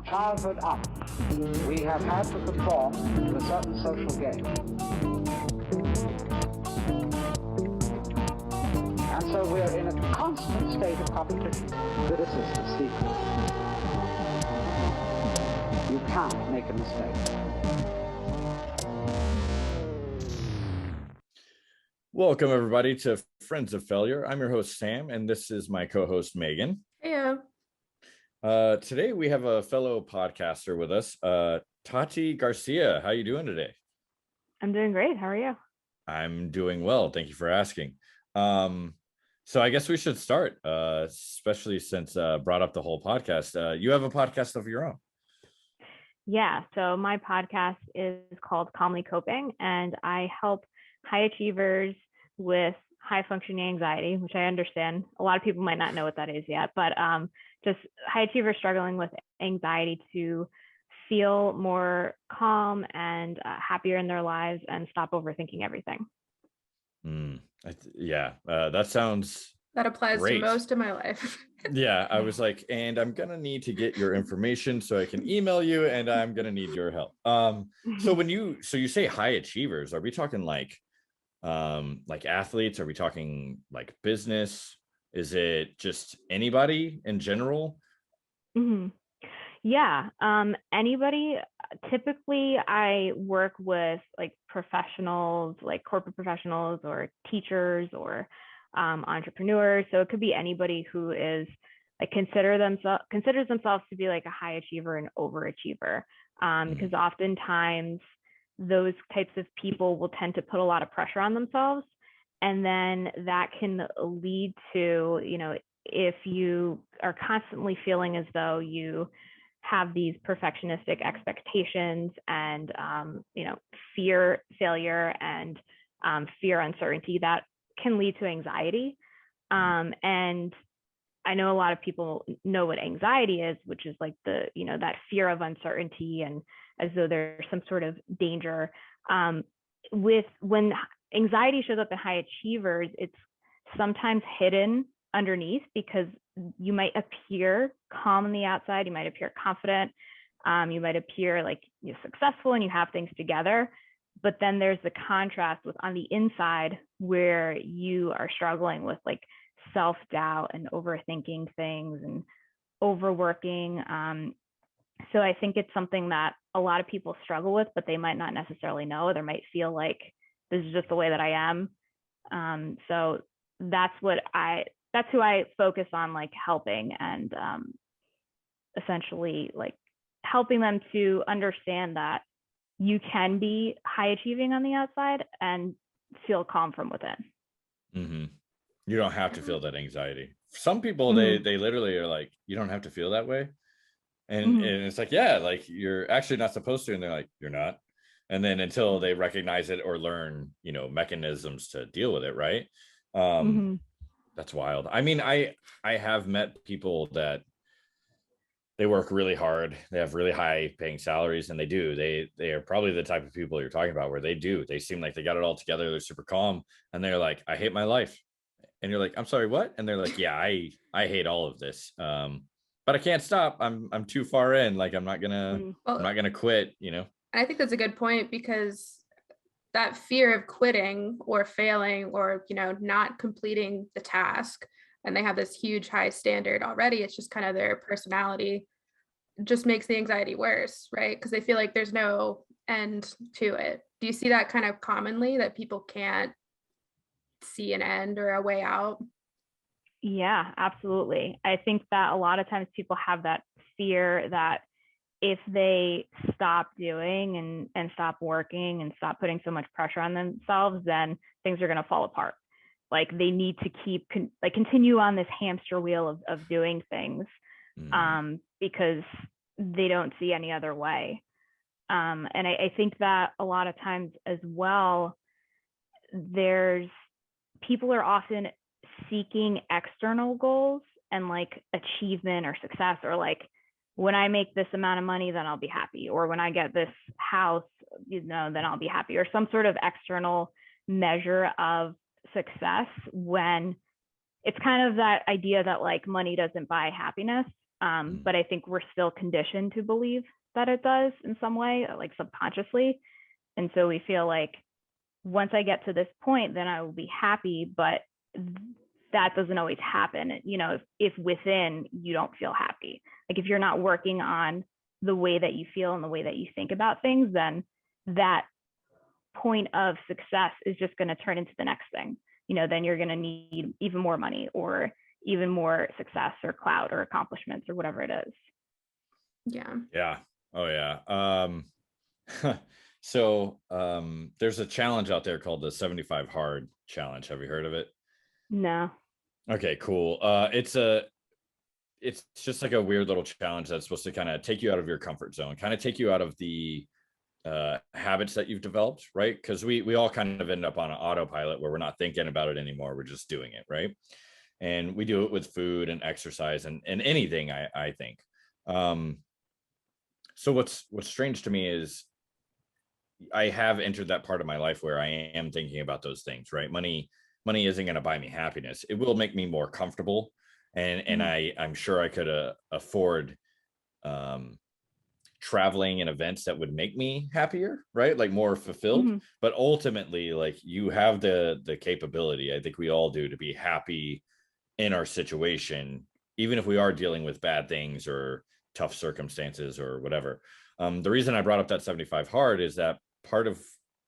childhood up, we have had to conform to a certain social game. And so we're in a constant state of competition. Good assistance, secret. You can't make a mistake. Welcome, everybody, to Friends of Failure. I'm your host, Sam, and this is my co-host, Megan. Heyo. Today, we have a fellow podcaster with us, Tati Garcia. How are you doing today? I'm doing great. How are you? I'm doing well. Thank you for asking. So I guess we should start, especially since brought up the whole podcast. You have a podcast of your own. Yeah. So my podcast is called Calmly Coping, and I help high achievers with high functioning anxiety, which I understand a lot of people might not know what that is yet, but just high achievers struggling with anxiety to feel more calm and happier in their lives and stop overthinking everything. That sounds that applies great. To most of my life. Yeah, I was like, and I'm gonna need to get your information so I can email you, and I'm gonna need your help. So you say high achievers, are we talking like athletes? Are we talking like business? Is it just anybody in general? Mm-hmm. Yeah, anybody. Typically, I work with like professionals, like corporate professionals or teachers or entrepreneurs. So it could be anybody who is like considers themselves to be like a high achiever and overachiever, because oftentimes those types of people will tend to put a lot of pressure on themselves, and then that can lead to, if you are constantly feeling as though you have these perfectionistic expectations and fear failure and fear uncertainty, that can lead to anxiety. And I know a lot of people know what anxiety is, which is like that fear of uncertainty and as though there's some sort of danger. When anxiety shows up in high achievers, it's sometimes hidden underneath because you might appear calm on the outside, you might appear confident, you might appear like you're successful and you have things together, but then there's the contrast with on the inside where you are struggling with like self-doubt and overthinking things and overworking. So I think it's something that a lot of people struggle with, but they might not necessarily know. They might feel like this is just the way that I am. So that's who I focus on, like helping and essentially like helping them to understand that you can be high achieving on the outside and feel calm from within. Mm-hmm. You don't have to feel that anxiety. Some people, they literally are like, you don't have to feel that way. And it's like, yeah, like you're actually not supposed to. And they're like, you're not. And then until they recognize it or learn, mechanisms to deal with it. Right. That's wild. I mean, I have met people that they work really hard. They have really high paying salaries, and they are probably the type of people you're talking about where they seem like they got it all together. They're super calm and they're like, I hate my life. And you're like, I'm sorry, what? And they're like, yeah, I hate all of this. But I can't stop. I'm too far in. Like, I'm not gonna quit, I think that's a good point, because that fear of quitting or failing or, not completing the task, and they have this huge high standard already, it's just kind of their personality, just makes the anxiety worse, right? Because they feel like there's no end to it. Do you see that kind of commonly, that people can't see an end or a way out? Yeah, absolutely. I think that a lot of times people have that fear that if they stop doing and stop working and stop putting so much pressure on themselves, then things are going to fall apart. Like they need to continue on this hamster wheel of doing things because they don't see any other way. And I think that a lot of times as well, people are often seeking external goals and like achievement or success, or like, when I make this amount of money, then I'll be happy. Or when I get this house, then I'll be happy, or some sort of external measure of success, when it's kind of that idea that like money doesn't buy happiness. But I think we're still conditioned to believe that it does in some way, like subconsciously. And so we feel like once I get to this point, then I will be happy. But that doesn't always happen. You know, if within you don't feel happy, like if you're not working on the way that you feel and the way that you think about things, then that point of success is just going to turn into the next thing. You know, then you're going to need even more money or even more success or clout or accomplishments or whatever it is. Yeah. Oh yeah. So there's a challenge out there called the 75 hard challenge. Have you heard of it? No. Okay, cool. It's just like a weird little challenge that's supposed to kind of take you out of your comfort zone, kind of take you out of the habits that you've developed, right? Because we all kind of end up on an autopilot where we're not thinking about it anymore. We're just doing it, right? And we do it with food and exercise and anything, I think. So what's strange to me is I have entered that part of my life where I am thinking about those things, right? Money isn't going to buy me happiness. It will make me more comfortable. And I'm sure I could afford traveling and events that would make me happier, right? Like more fulfilled. But ultimately, like you have the capability, I think we all do, to be happy in our situation, even if we are dealing with bad things or tough circumstances or whatever. The reason I brought up that 75 hard is that part of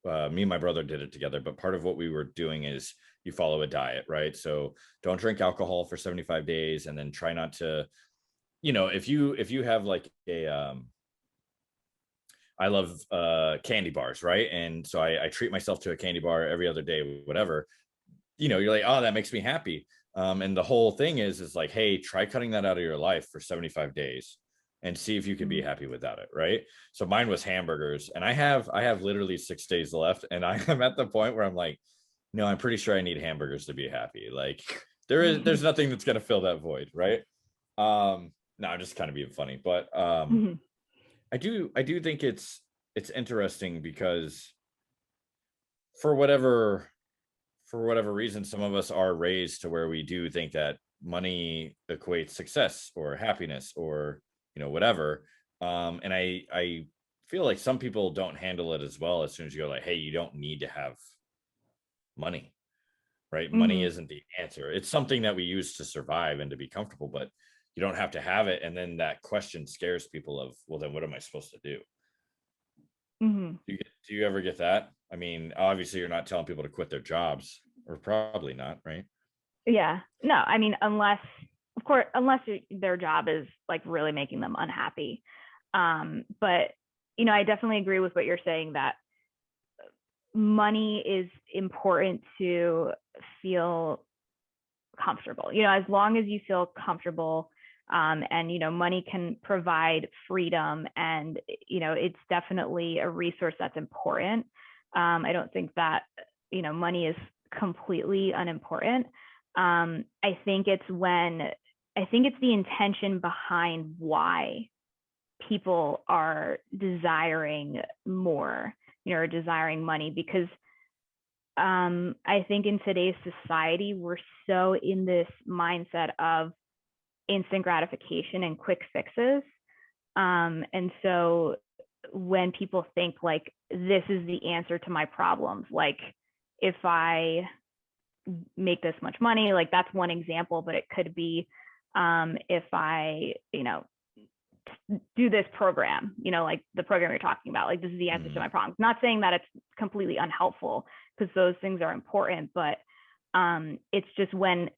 me and my brother did it together, but part of what we were doing is you follow a diet, right? So don't drink alcohol for 75 days and then try not to, you know, if you have like a I love candy bars, right? And so I treat myself to a candy bar every other day, whatever. You know, you're like, oh, that makes me happy. And the whole thing is like, hey, try cutting that out of your life for 75 days and see if you can be happy without it, right? So mine was hamburgers, and I have literally 6 days left, and I am at the point where I'm like, no, I'm pretty sure I need hamburgers to be happy. Like there's nothing that's gonna fill that void, right? No, I'm just kind of being funny, but I do think it's interesting because for whatever reason, some of us are raised to where we do think that money equates success or happiness or, you know, whatever. And I feel like some people don't handle it as well as soon as you go like, hey, you don't need to have money, right? Money isn't the answer. It's something that we use to survive and to be comfortable, but you don't have to have it. And then that question scares people of, well, then what am I supposed to do? Do you ever get that? I mean, obviously you're not telling people to quit their jobs, or probably not, right? Yeah. No, I mean, unless their job is like really making them unhappy. But, you know, I definitely agree with what you're saying, that money is important to feel comfortable, you know, as long as you feel comfortable. And, you know, money can provide freedom, and, you know, it's definitely a resource that's important. I don't think that, you know, money is completely unimportant. I think it's the intention behind why people are desiring more, you know, or desiring money, because I think in today's society, we're so in this mindset of instant gratification and quick fixes. And so when people think like, this is the answer to my problems, like if I make this much money, like that's one example, but it could be if I, you know, do this program, you know, like the program you're talking about, like this is the answer to my problems. Not saying that it's completely unhelpful, because those things are important, but it's just when,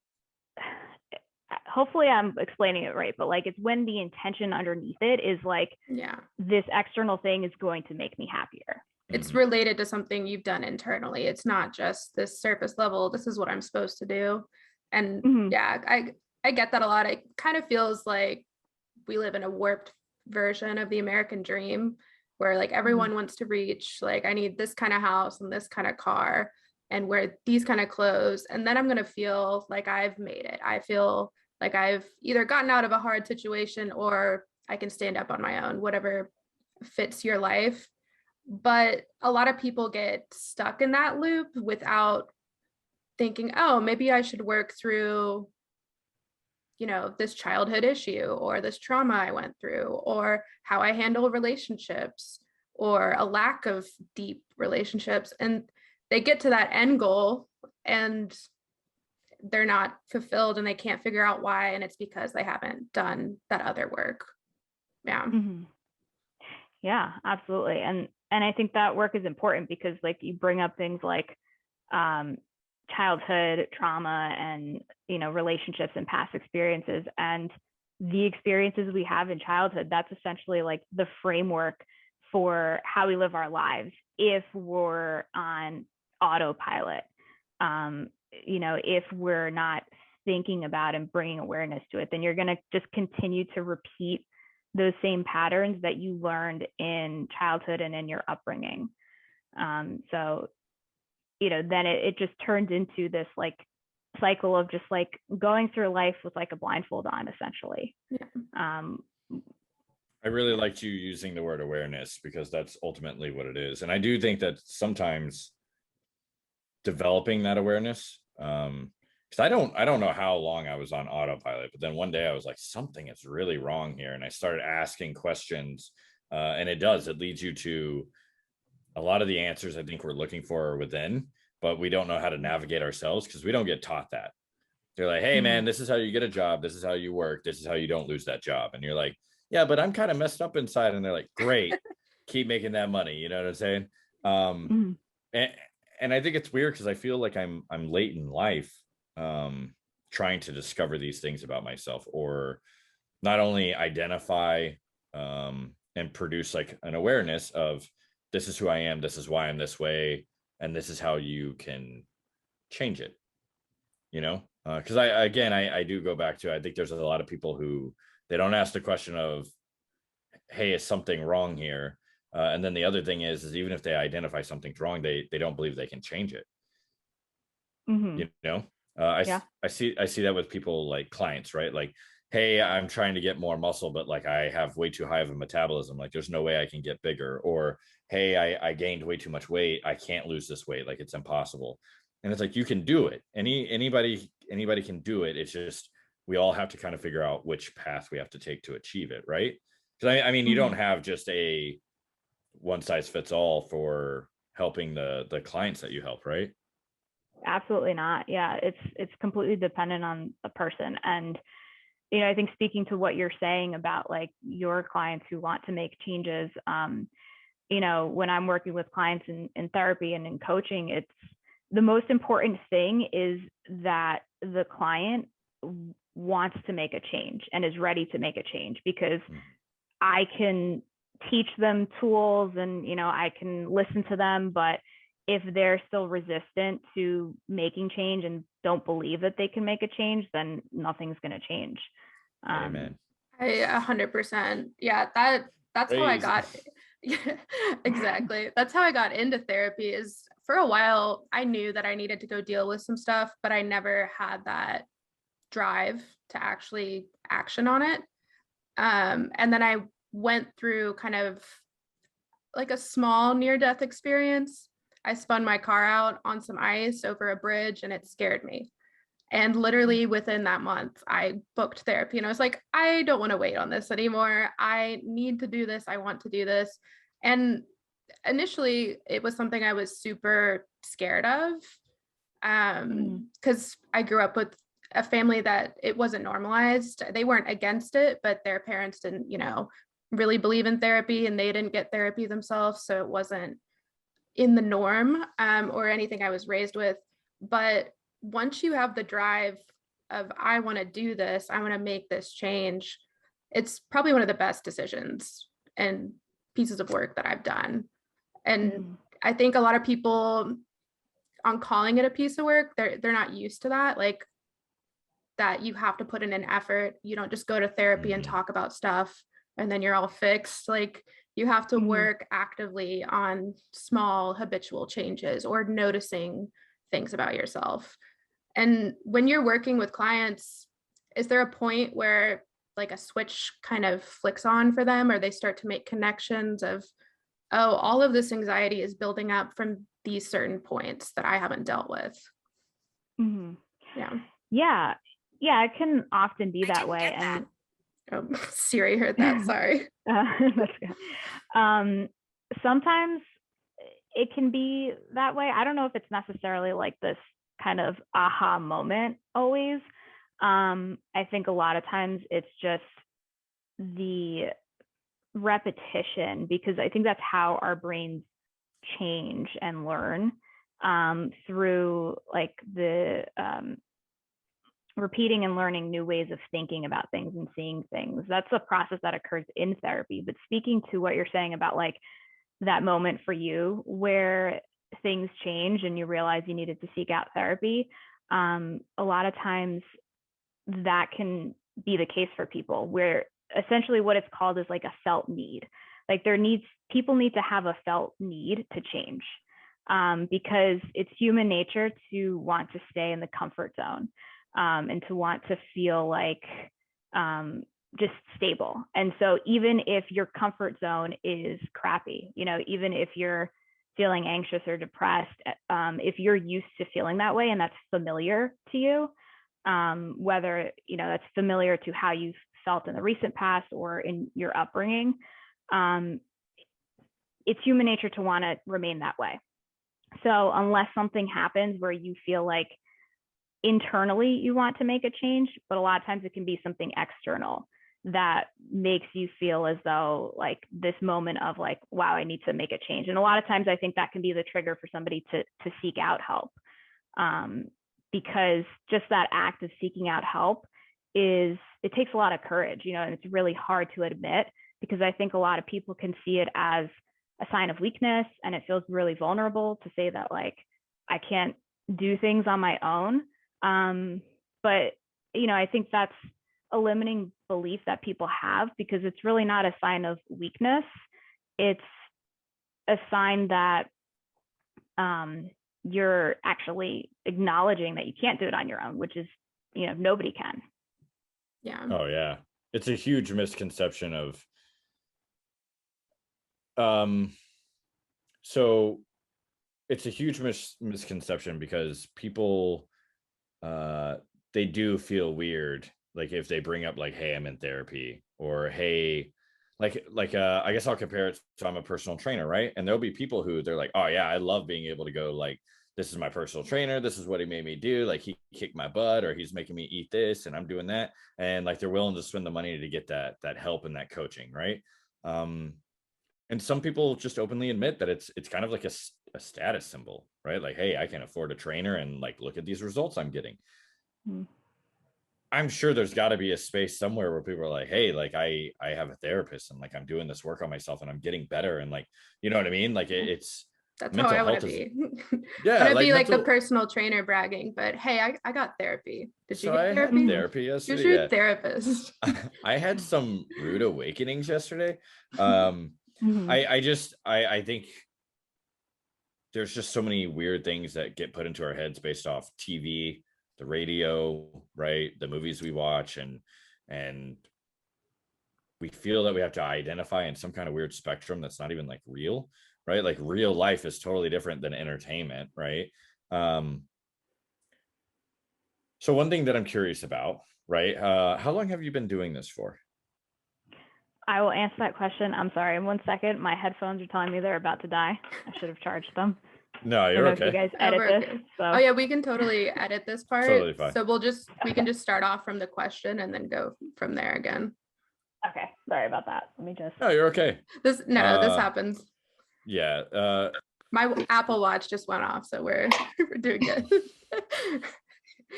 hopefully I'm explaining it right, but like it's when the intention underneath it is like, this external thing is going to make me happier. It's related to something you've done internally. It's not just this surface level, this is what I'm supposed to do. And I get that a lot. It kind of feels like we live in a warped version of the American dream, where like everyone wants to reach, like, I need this kind of house and this kind of car and wear these kind of clothes, and then I'm going to feel like I've made it. I feel like I've either gotten out of a hard situation or I can stand up on my own, whatever fits your life. But a lot of people get stuck in that loop without thinking, oh, maybe I should work through, this childhood issue or this trauma I went through, or how I handle relationships or a lack of deep relationships. And they get to that end goal and they're not fulfilled and they can't figure out why. And it's because they haven't done that other work. Yeah. Mm-hmm. Yeah, absolutely. And I think that work is important because like you bring up things like childhood trauma and, relationships and past experiences, and the experiences we have in childhood, that's essentially like the framework for how we live our lives if we're on autopilot. If we're not thinking about and bringing awareness to it, then you're going to just continue to repeat those same patterns that you learned in childhood and in your upbringing. So, then it just turns into this like cycle of just like going through life with like a blindfold on, essentially. Yeah. I really liked you using the word awareness because that's ultimately what it is. And I do think that sometimes developing that awareness, because I don't know how long I was on autopilot, but then one day I was like, something is really wrong here. And I started asking questions, and it leads you to a lot of the answers I think we're looking for are within, but we don't know how to navigate ourselves because we don't get taught that. They're like, hey man, this is how you get a job. This is how you work. This is how you don't lose that job. And you're like, yeah, but I'm kind of messed up inside. And they're like, great, keep making that money. You know what I'm saying? And I think it's weird because I feel like I'm late in life, trying to discover these things about myself, or not only identify and produce like an awareness of this is who I am, this is why I'm this way, and this is how you can change it. Because I do go back to, I think there's a lot of people who they don't ask the question of, hey, is something wrong here? And then the other thing is even if they identify something's wrong, they don't believe they can change it. I see that with people like clients, right? Like, hey, I'm trying to get more muscle, but like I have way too high of a metabolism. Like there's no way I can get bigger. Or, hey, I gained way too much weight. I can't lose this weight. Like it's impossible. And it's like, you can do it. Anybody can do it. It's just, we all have to kind of figure out which path we have to take to achieve it. Right. Because I mean, you don't have just a one size fits all for helping the clients that you help, right? Absolutely not. Yeah. It's completely dependent on the person. And, I think speaking to what you're saying about like your clients who want to make changes, when I'm working with clients in therapy and in coaching, it's the most important thing is that the client wants to make a change and is ready to make a change, because I can teach them tools and, I can listen to them, but if they're still resistant to making change and don't believe that they can make a change, then nothing's going to change. Amen. I 100%. Yeah, that's how I got. Yeah, exactly. That's how I got into therapy. Is for a while I knew that I needed to go deal with some stuff, but I never had that drive to actually action on it. And then I went through kind of like a small near-death experience. I spun my car out on some ice over a bridge and it scared me. And literally within that month, I booked therapy and I was like, I don't want to wait on this anymore. I need to do this. I want to do this. And initially it was something I was super scared of, because I grew up with a family that it wasn't normalized. They weren't against it, but their parents didn't, really believe in therapy, and they didn't get therapy themselves. So it wasn't in the norm, or anything I was raised with. But once you have the drive of, I want to do this, I want to make this change, it's probably one of the best decisions and pieces of work that I've done. And I think a lot of people, on calling it a piece of work, they're not used to that, like that you have to put in an effort. You don't just go to therapy and talk about stuff and then you're all fixed. Like you have to work actively on small habitual changes or noticing things about yourself. And when you're working with clients, is there a point where like a switch kind of flicks on for them, or they start to make connections of, oh, all of this anxiety is building up from these certain points that I haven't dealt with? Yeah. Yeah, it can often be that way. And oh, Siri heard that. Sorry. that's good. Sometimes it can be that way. I don't know if it's necessarily like this kind of aha moment always. I think a lot of times it's just the repetition, because I think that's how our brains change and learn, through like the repeating and learning new ways of thinking about things and seeing things. That's a process that occurs in therapy. But speaking to what you're saying about like that moment for you where things change and you realize you needed to seek out therapy, a lot of times that can be the case for people, where essentially what it's called is like a felt need. Like people need to have a felt need to change, because it's human nature to want to stay in the comfort zone, and to want to feel like just stable. And so even if your comfort zone is crappy, even if you're feeling anxious or depressed, if you're used to feeling that way and that's familiar to you, whether that's familiar to how you've felt in the recent past or in your upbringing, it's human nature to want to remain that way. So unless something happens where you feel like internally you want to make a change, but a lot of times it can be something external that makes you feel as though like this moment of like, wow, I need to make a change. And a lot of times I think that can be the trigger for somebody to seek out help, because just that act of seeking out help it takes a lot of courage, and it's really hard to admit, because I think a lot of people can see it as a sign of weakness, and it feels really vulnerable to say that like I can't do things on my own. But I think that's a limiting belief that people have, because it's really not a sign of weakness. It's a sign that you're actually acknowledging that you can't do it on your own, which is, nobody can. Yeah. Oh yeah. It's a huge misconception of, so it's a huge misconception because people, they do feel weird. Like if they bring up like, hey, I'm in therapy, or, hey, I guess I'll compare it to, I'm a personal trainer, right? And there'll be people who they're like, oh yeah, I love being able to go like, this is my personal trainer, this is what he made me do, like he kicked my butt, or he's making me eat this and I'm doing that, and like they're willing to spend the money to get that help and that coaching, right? And some people just openly admit that it's kind of like a status symbol, right? Like, hey, I can afford a trainer, and like, look at these results I'm getting. I'm sure there's got to be a space somewhere where people are like, hey, like I have a therapist, and like I'm doing this work on myself and I'm getting better, and like, you know what I mean? Like it's that's how I want to be. Yeah, I'd be like the personal trainer bragging, but hey, I got therapy. Did you get therapy? Therapy yesterday. Who's your therapist? I had some rude awakenings yesterday. I think there's just so many weird things that get put into our heads based off TV, the radio, right? The movies we watch, and we feel that we have to identify in some kind of weird spectrum that's not even like real, right? Like real life is totally different than entertainment, right? So one thing that I'm curious about, right? How long have you been doing this for? I will answer that question. I'm sorry. In 1 second, my headphones are telling me they're about to die. I should have charged them. No, you're okay. You guys edit this. So. Oh yeah, we can totally edit this part. Totally fine. So we can just start off from the question and then go from there again. Okay, sorry about that. Let me just. No, you're okay. This happens. Yeah. My Apple Watch just went off, so we're doing good.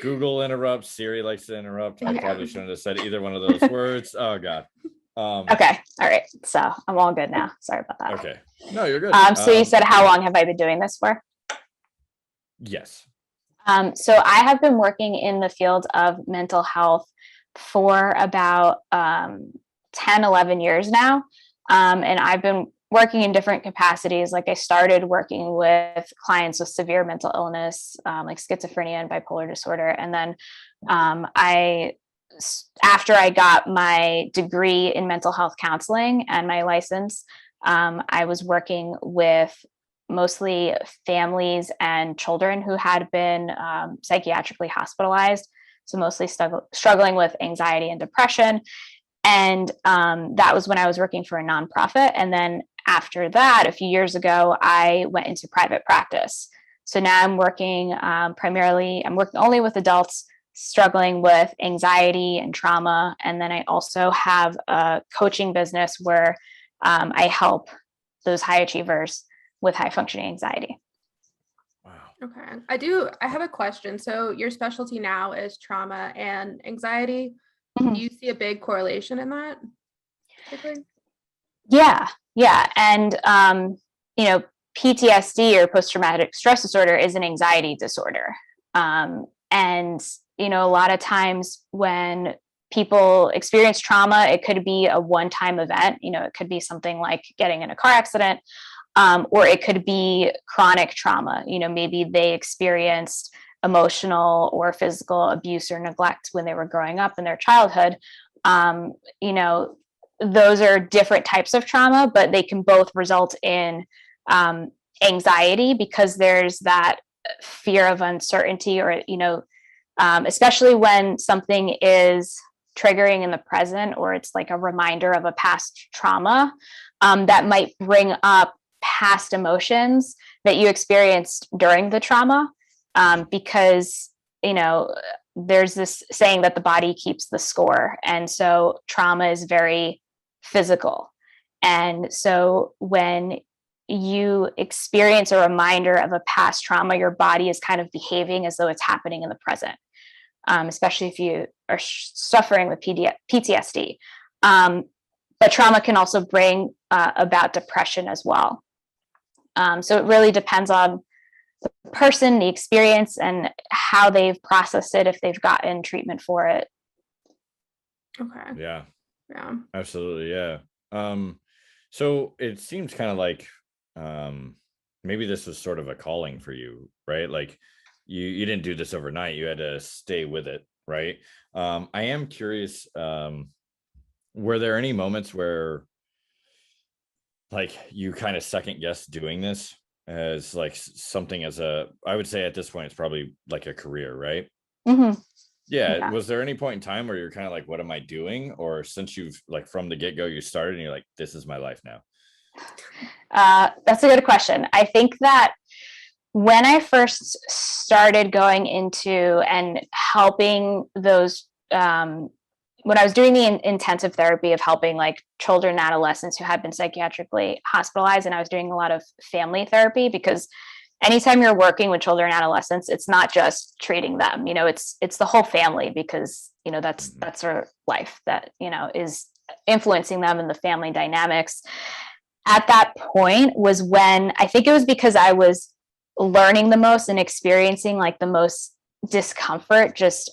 Google interrupts. Siri likes to interrupt. I probably shouldn't have said either one of those words. Oh God. Okay. All right. So I'm all good now. Sorry about that. Okay. No, you're good. So you said, how long have I been doing this for? Yes. So I have been working in the field of mental health for about 10, 11 years now. And I've been working in different capacities. Like I started working with clients with severe mental illness, like schizophrenia and bipolar disorder. And then after I got my degree in mental health counseling and my license, I was working with mostly families and children who had been psychiatrically hospitalized. So mostly struggling with anxiety and depression. And that was when I was working for a nonprofit. And then after that, a few years ago, I went into private practice. So now I'm working only with adults struggling with anxiety and trauma. And then I also have a coaching business where I help those high achievers with high functioning anxiety. Wow. Okay. I have a question. So your specialty now is trauma and anxiety. Mm-hmm. Do you see a big correlation in that? Yeah. And, PTSD or post-traumatic stress disorder is an anxiety disorder. And, a lot of times when people experience trauma, it could be a one-time event. It could be something like getting in a car accident, or it could be chronic trauma. Maybe they experienced emotional or physical abuse or neglect when they were growing up in their childhood. Those are different types of trauma, but they can both result in anxiety because there's that fear of uncertainty, or especially when something is triggering in the present, or it's like a reminder of a past trauma that might bring up past emotions that you experienced during the trauma, because there's this saying that the body keeps the score, and so trauma is very physical. And so when you experience a reminder of a past trauma, your body is kind of behaving as though it's happening in the present, especially if you are suffering with PTSD. But trauma can also bring about depression as well. So it really depends on the person, the experience, and how they've processed it, if they've gotten treatment for it. Okay. Yeah. Yeah. Absolutely. Yeah. So it seems kind of like maybe this was sort of a calling for you, right? Like you didn't do this overnight. You had to stay with it, right? I am curious, were there any moments where like you kind of second guessed doing this as like something I would say at this point, it's probably like a career, right? Mm-hmm. Yeah. Was there any point in time where you're kind of like, what am I doing? Or since you've like from the get-go, you started and you're like, this is my life now? That's a good question. I think that when I first started going into and helping those, when I was doing the intensive therapy of helping like children and adolescents who had been psychiatrically hospitalized, and I was doing a lot of family therapy, because anytime you're working with children and adolescents, it's not just treating them, it's the whole family, because, that's their life that, is influencing them, and the family dynamics. At that point was when I think it was because I was learning the most and experiencing like the most discomfort, just,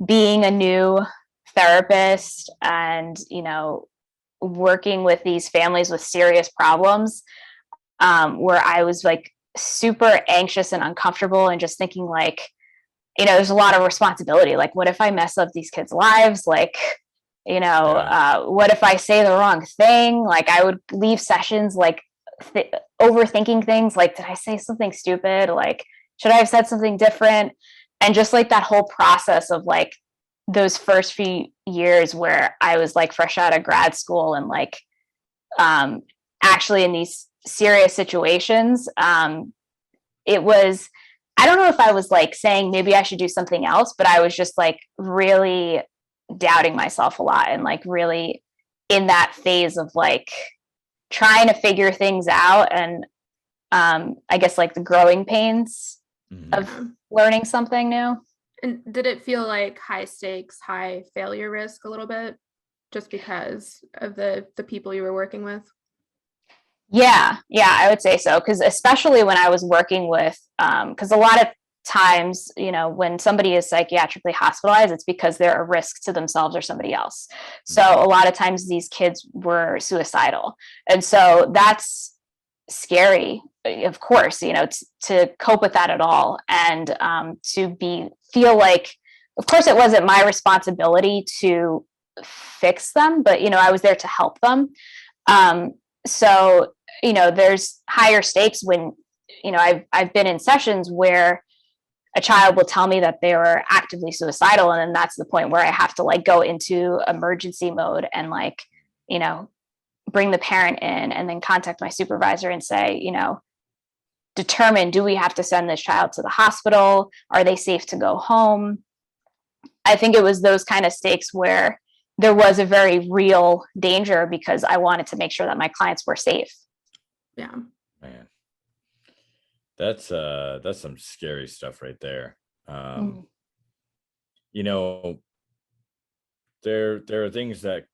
being a new therapist and, working with these families with serious problems, where I was like super anxious and uncomfortable, and just thinking like, there's a lot of responsibility. Like, what if I mess up these kids' lives? Like, what if I say the wrong thing? Like, I would leave sessions like overthinking things. Like, did I say something stupid? Like, should I have said something different? And just like that whole process of like those first few years where I was like fresh out of grad school and like actually in these serious situations, it was, I don't know if I was like saying maybe I should do something else, but I was just like really doubting myself a lot, and like really in that phase of like trying to figure things out, and I guess like the growing pains of learning something new. And did it feel like high stakes, high failure risk a little bit, just because of the people you were working with? Yeah, I would say so. Because especially when I was working with, because a lot of times, when somebody is psychiatrically hospitalized, it's because they're a risk to themselves or somebody else. So a lot of times these kids were suicidal. And so that's scary, of course, to cope with that at all. And to feel like, of course, it wasn't my responsibility to fix them, but, I was there to help them. So, there's higher stakes when, I've been in sessions where a child will tell me that they were actively suicidal. And then that's the point where I have to like go into emergency mode and like, you know, bring the parent in and then contact my supervisor and say, you know, determine, do we have to send this child to the hospital? Are they safe to go home? I think it was those kind of stakes where there was a very real danger because I wanted to make sure that my clients were safe. Yeah. Man. That's some scary stuff right there. You know, there are things that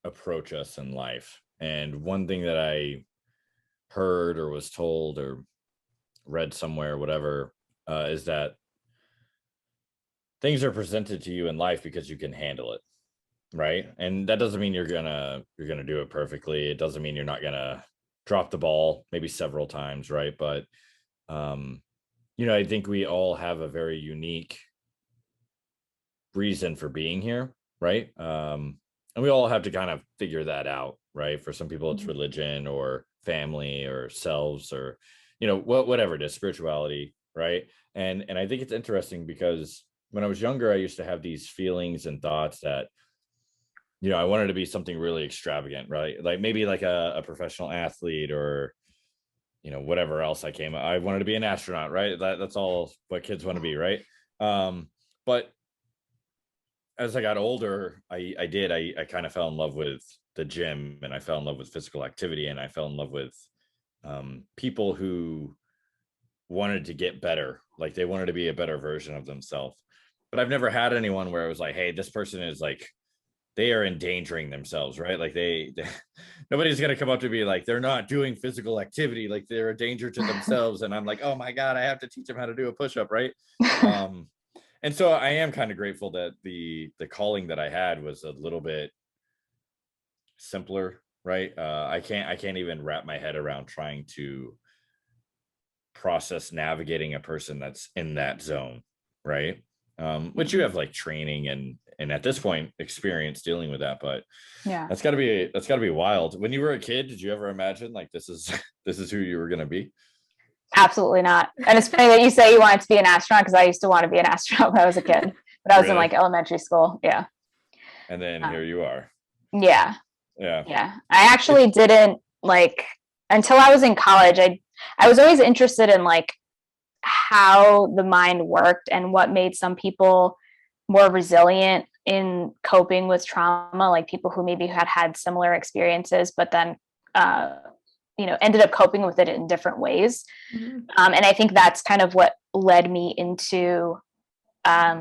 approach us in life. And one thing that I heard or was told or read somewhere, whatever, is that things are presented to you in life because you can handle it, right? And that doesn't mean you're gonna do it perfectly. It doesn't mean you're not gonna drop the ball maybe several times, right? But you know, I think we all have a very unique reason for being here, right? And we all have to kind of figure that out, right? For some people it's religion or family or selves or, you know, whatever it is, spirituality, right? And I think it's interesting because when I was younger, I used to have these feelings and thoughts that, you know, I wanted to be something really extravagant, right? Like maybe like a professional athlete or, you know, whatever else I wanted to be an astronaut, right? That's all what kids want to be, right? But as I got older, I kind of fell in love with the gym, and I fell in love with physical activity, and I fell in love with people who wanted to get better, like they wanted to be a better version of themselves. But I've never had anyone where it was like, hey, this person is like, they are endangering themselves, right? Like they nobody's going to come up to me like, they're not doing physical activity, like they're a danger to themselves. And I'm like, oh my God, I have to teach them how to do a push-up, right? And so I am kind of grateful that the calling that I had was a little bit simpler, right? I can't even wrap my head around trying to process navigating a person that's in that zone, right? Which you have like training and at this point experience dealing with that, but Yeah, that's gotta be wild. When you were a kid, did you ever imagine like this is who you were gonna be? absolutely not. And it's funny that you say you wanted to be an astronaut because I used to want to be an astronaut when I was a kid, but I was in Really? like elementary school. Yeah. And then here you are. Yeah. Yeah. Yeah. I actually didn't like until I was in college. I was always interested in like how the mind worked and what made some people more resilient in coping with trauma, like people who maybe had similar experiences, but then, you know, ended up coping with it in different ways. And I think that's kind of what led me into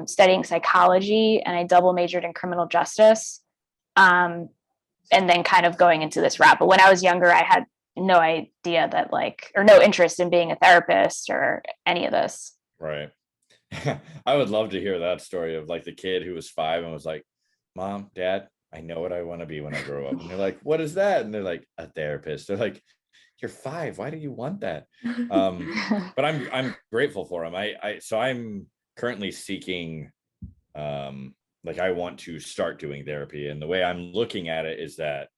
studying psychology, and I double majored in criminal justice. And then kind of going into this route. But when I was younger, I had no idea that like, or no interest in being a therapist or any of this. Right. I would love to hear that story of like the kid who was 5 and was like, Mom, Dad, I know what I want to be when I grow up. And they're like, what is that? And they're like, a therapist. They're like, you're 5. Why do you want that? But I'm grateful for him. So I'm currently seeking, like I want to start doing therapy. And the way I'm looking at it is that,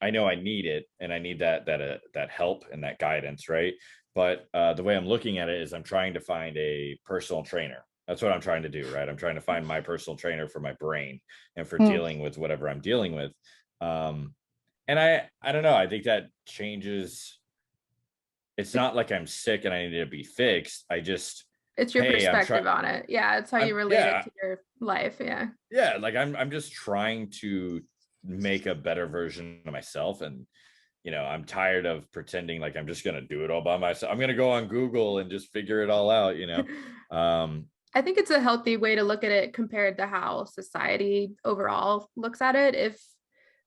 I know I need it and I need that help and that guidance. Right. But the way I'm looking at it is I'm trying to find a personal trainer. That's what I'm trying to do. Right. I'm trying to find my personal trainer for my brain and for dealing with whatever I'm dealing with. And I don't know. I think that changes. It's not like I'm sick and I need to be fixed. It's your perspective on it. Yeah. It's how you relate it to your life. Yeah. Yeah. Like I'm just trying to make a better version of myself. And, you know, I'm tired of pretending like I'm just going to do it all by myself. I'm going to go on Google and just figure it all out, you know? I think it's a healthy way to look at it compared to how society overall looks at it. If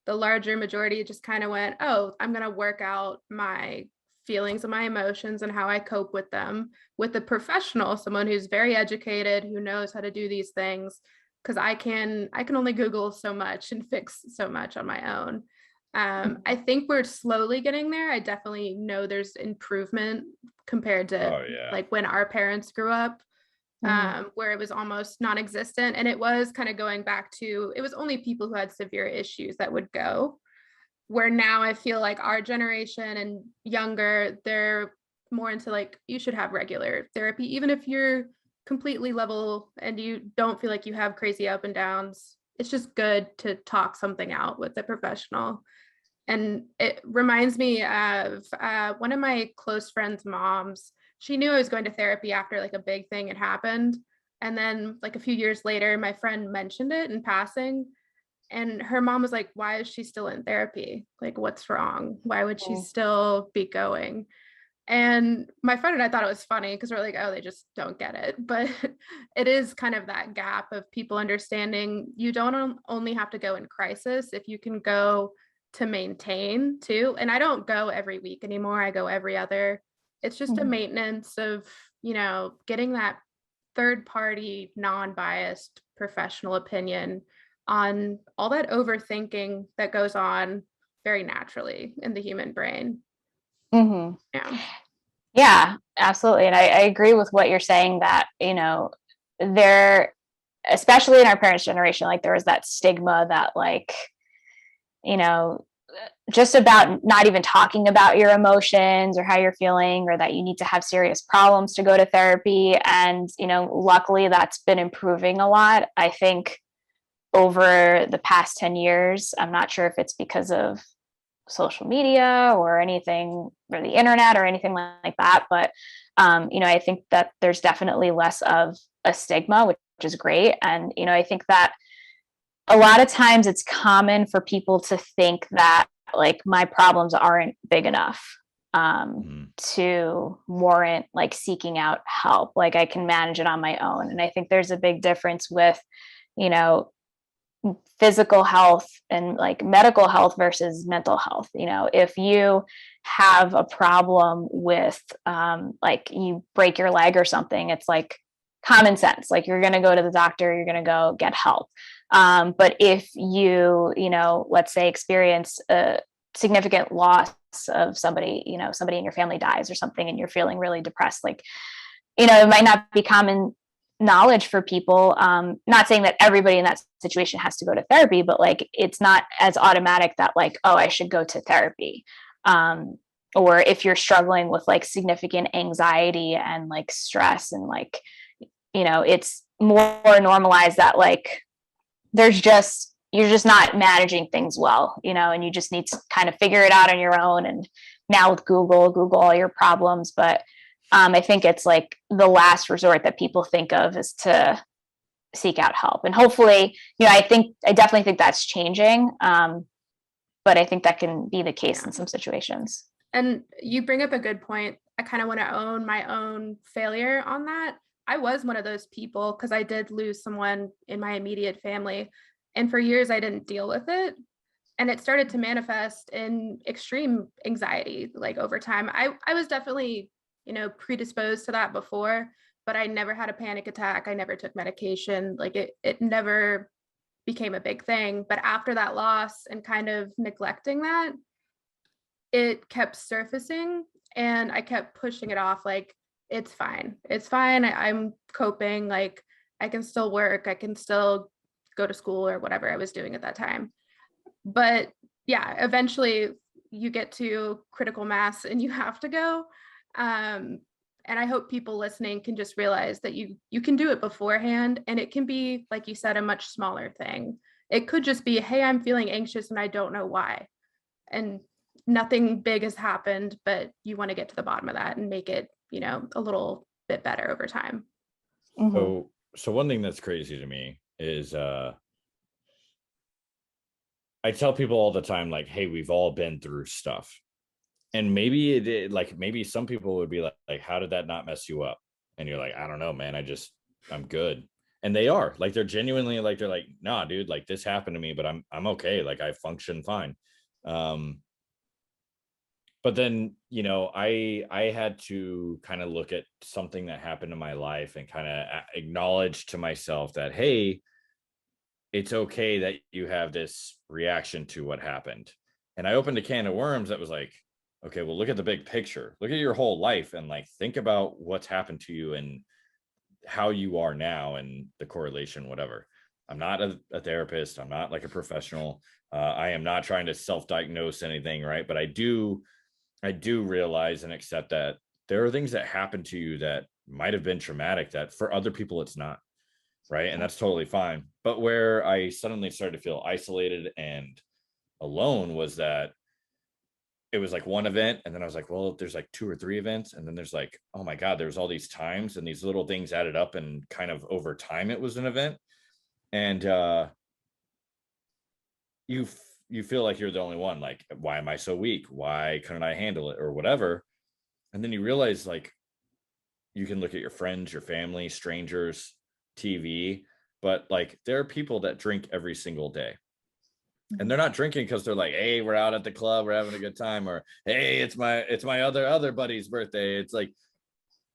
the larger majority just kind of went, oh, I'm going to work out my feelings and my emotions and how I cope with them with a professional, someone who's very educated, who knows how to do these things, because I can only Google so much and fix so much on my own. I think we're slowly getting there. I definitely know there's improvement compared to like when our parents grew up, where it was almost non-existent. And it was kind of going back to, it was only people who had severe issues that would go, where now I feel like our generation and younger, they're more into like, you should have regular therapy, even if you're completely level and you don't feel like you have crazy up and downs. It's just good to talk something out with a professional. And it reminds me of one of my close friends' moms. She knew I was going to therapy after like a big thing had happened. And then like a few years later, my friend mentioned it in passing. And her mom was like, why is she still in therapy? Like, what's wrong? Why would she still be going? And my friend and I thought it was funny because we're like, oh, they just don't get it. But it is kind of that gap of people understanding you don't only have to go in crisis if you can go to maintain too. And I don't go every week anymore. I go every other. It's just a maintenance of, you know, getting that third party, non-biased professional opinion on all that overthinking that goes on very naturally in the human brain. Yeah, absolutely. And I agree with what you're saying that, you know, there, especially in our parents' generation, like there was that stigma that like, you know, just about not even talking about your emotions or how you're feeling, or that you need to have serious problems to go to therapy. And, you know, luckily that's been improving a lot. I think over the past 10 years, I'm not sure if it's because of social media or anything, or the internet or anything like that, but you know, I think that there's definitely less of a stigma, which is great. And you know, I think that a lot of times it's common for people to think that like my problems aren't big enough to warrant like seeking out help, like I can manage it on my own. And I think there's a big difference with, you know, physical health and like medical health versus mental health. You know, if you have a problem with like you break your leg or something, it's like common sense, like you're going to go to the doctor, you're going to go get help. But if you know, let's say experience a significant loss of somebody, you know, somebody in your family dies or something, and you're feeling really depressed, like, you know, it might not be common knowledge for people. Not saying that everybody in that situation has to go to therapy, but like it's not as automatic that like, oh, I should go to therapy. Or if you're struggling with like significant anxiety and like stress, and like, you know, it's more normalized that like you're just not managing things well, you know, and you just need to kind of figure it out on your own. And now with Google all your problems. But I think it's like the last resort that people think of is to seek out help. And hopefully, you know, I definitely think that's changing. But I think that can be the case in some situations. And you bring up a good point. I kind of want to own my own failure on that. I was one of those people because I did lose someone in my immediate family. And for years, I didn't deal with it. And it started to manifest in extreme anxiety, like over time. I was definitely, you know, predisposed to that before, but I never had a panic attack. I never took medication. Like it never became a big thing. But after that loss and kind of neglecting that, it kept surfacing and I kept pushing it off. Like, it's fine. It's fine. I'm coping. Like, I can still work. I can still go to school or whatever I was doing at that time. But yeah, eventually you get to critical mass and you have to go. And I hope people listening can just realize that you can do it beforehand. And it can be, like you said, a much smaller thing. It could just be, hey, I'm feeling anxious and I don't know why. And nothing big has happened, but you want to get to the bottom of that and make it, you know, a little bit better over time. So one thing that's crazy to me is I tell people all the time, like, hey, we've all been through stuff. And maybe it did, like, maybe some people would be like, how did that not mess you up? And you're like, I don't know, man. I'm good. And they are like, they're genuinely like, they're like, nah, dude, like this happened to me, but I'm okay. Like I function fine. But then, you know, I had to kind of look at something that happened in my life and kind of acknowledge to myself that, hey, it's okay that you have this reaction to what happened. And I opened a can of worms that was like, okay, well, look at the big picture. Look at your whole life and like, think about what's happened to you and how you are now and the correlation, whatever. I'm not a therapist. I'm not like a professional. I am not trying to self-diagnose anything, right? But I do realize and accept that there are things that happen to you that might have been traumatic that for other people it's not, right? And that's totally fine. But where I suddenly started to feel isolated and alone was that it was like one event, and then I was like, well, there's like 2 or 3 events, and then there's like, oh my God, there's all these times, and these little things added up, and kind of over time it was an event. And you feel like you're the only one. Like, why am I so weak? Why couldn't I handle it, or whatever? And then you realize, like, you can look at your friends, your family, strangers, TV, but like there are people that drink every single day. And they're not drinking because they're like, hey, we're out at the club, we're having a good time, or hey, it's my other buddy's birthday. It's like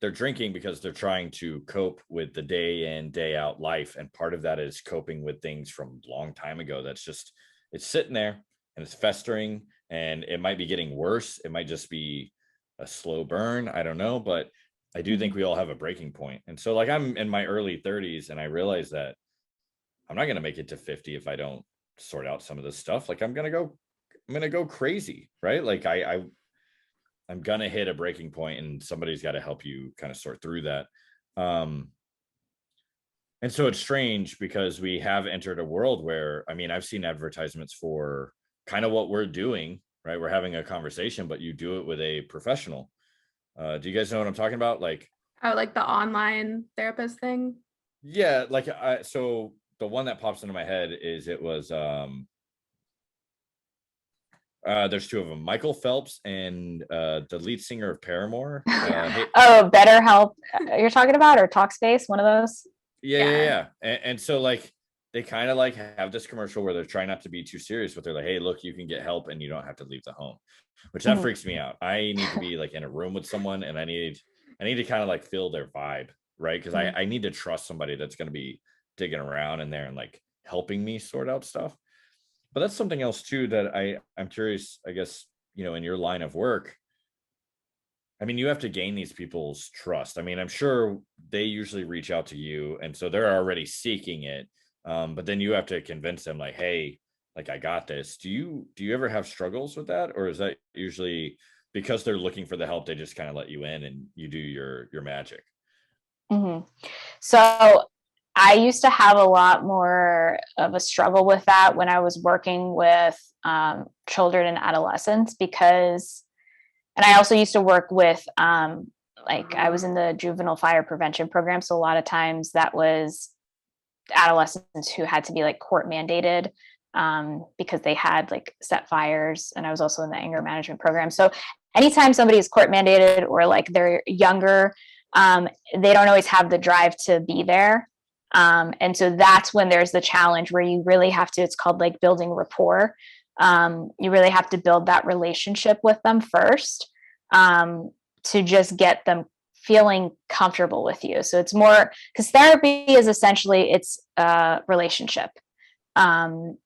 they're drinking because they're trying to cope with the day in, day out life. And part of that is coping with things from a long time ago. That's just, it's sitting there and it's festering, and it might be getting worse. It might just be a slow burn. I don't know, but I do think we all have a breaking point. And so like I'm in my early 30s, and I realize that I'm not going to make it to 50 if I don't sort out some of this stuff. Like I'm going to go crazy, right? Like I'm going to hit a breaking point, and somebody's got to help you kind of sort through that. And so it's strange because we have entered a world where, I mean, I've seen advertisements for kind of what we're doing, right? We're having a conversation, but you do it with a professional. Do you guys know what I'm talking about? Like, Oh, like the online therapist thing? yeah, like so the one that pops into my head is there's 2 of them, Michael Phelps and the lead singer of Paramore. Oh, BetterHelp you're talking about, or Talkspace, one of those? Yeah. And so like they kind of like have this commercial where they're trying not to be too serious, but they're like, hey, look, you can get help and you don't have to leave the home, which that freaks me out. I need to be like in a room with someone, and I need to kind of like feel their vibe, right? Because I need to trust somebody that's going to be digging around in there and like helping me sort out stuff. But that's something else too that I'm curious, I guess, in your line of work. I mean, you have to gain these people's trust. I mean, I'm sure they usually reach out to you, and so they're already seeking it. But then you have to convince them, like, hey, like I got this. Do you ever have struggles with that, or is that usually because they're looking for the help, they just kind of let you in and you do your magic? So I used to have a lot more of a struggle with that when I was working with children and adolescents, and I also used to work with, like I was in the juvenile fire prevention program. So a lot of times that was adolescents who had to be like court mandated because they had like set fires. And I was also in the anger management program. So anytime somebody is court mandated or like they're younger, they don't always have the drive to be there. And so that's when there's the challenge where you really have to, it's called like building rapport. You really have to build that relationship with them first, to just get them feeling comfortable with you. So it's more, because therapy is essentially, it's a relationship. And